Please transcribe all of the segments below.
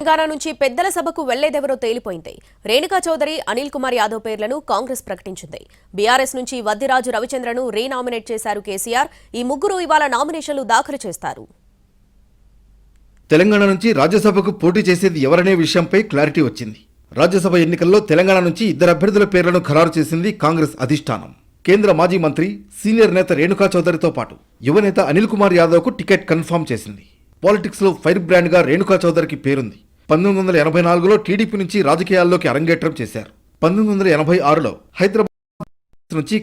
తెలంగాణ నుంచి పెద్దల సభకు వెళ్లేదెవరో తేలిపోయింది. రేణుకా చౌదరి, అనిల్ కుమార్ యాదవ్ పేర్లను కాంగ్రెస్ ప్రకటించింది. బీఆర్ఎస్ నుంచి వద్దిరాజు రవిచంద్రను రీనామినేట్ చేశారు కేసీఆర్. ఈ ముగ్గురు ఇవాళ నామినేషన్లు దాఖలు చేస్తారు. తెలంగాణ నుంచి రాజ్యసభకు పోటీ చేసేది ఎవరనే విషయంపై క్లారిటీ వచ్చింది. రాజ్యసభ ఎన్నికల్లో తెలంగాణ నుంచి ఇద్దరు అభ్యర్థుల పేర్లను ఖరారు చేసింది కాంగ్రెస్ అధిష్టానం. కేంద్ర మాజీ మంత్రి, సీనియర్ నేత రేణుకా చౌదరితో పాటు యువనేత అనిల్ కుమార్ యాదవ్కు టికెట్ కన్ఫర్మ్ చేసింది. పాలిటిక్స్లో ఫైర్ బ్రాండ్గా రేణుకా చౌదరికి పేరుంది. 1984లో టీడీపీ నుంచి రాజకీయాల్లోకి అరంగేట్రం చేశారు. 1986లో హైదరాబాద్ నుంచి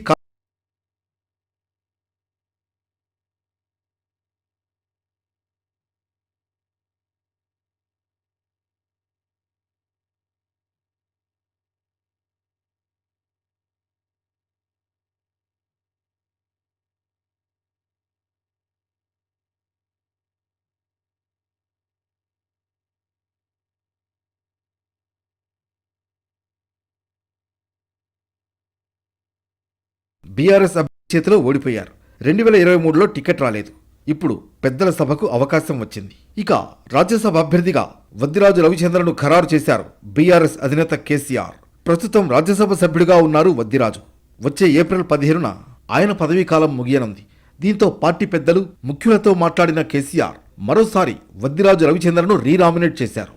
బీఆర్ఎస్ అభ్యర్థి చేతిలో ఓడిపోయారు. 2023లో టికెట్ రాలేదు. ఇప్పుడు పెద్దల సభకు అవకాశం వచ్చింది. ఇక రాజ్యసభ అభ్యర్థిగా వద్దిరాజు రవిచంద్రను ఖరారు చేశారు బీఆర్ఎస్ అధినేత కేసీఆర్. ప్రస్తుతం రాజ్యసభ సభ్యుడిగా ఉన్నారు వద్దిరాజు. వచ్చే ఏప్రిల్ 15న ఆయన పదవీకాలం ముగియనుంది. దీంతో పార్టీ పెద్దలు, ముఖ్యులతో మాట్లాడిన కేసీఆర్ మరోసారి వద్దిరాజు రవిచంద్రను రీనామినేట్ చేశారు.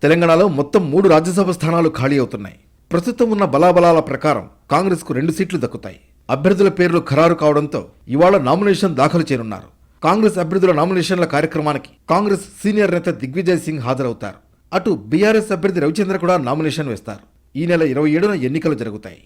తెలంగాణలో మొత్తం 3 రాజ్యసభ స్థానాలు ఖాళీ అవుతున్నాయి. ప్రస్తుతం ఉన్న బలాబలాల ప్రకారం కాంగ్రెస్కు 2 సీట్లు దక్కుతాయి. అభ్యర్థుల పేర్లు ఖరారు కావడంతో ఇవాళ నామినేషన్ దాఖలు చేయనున్నారు. కాంగ్రెస్ అభ్యర్థుల నామినేషన్ల కార్యక్రమానికి కాంగ్రెస్ సీనియర్ నేత దిగ్విజయ్ సింగ్ హాజరవుతారు. అటు బీఆర్ఎస్ అభ్యర్థి రవిచంద్ర కూడా నామినేషన్ వేస్తారు. ఈ నెల 27న ఎన్నికలు జరుగుతాయి.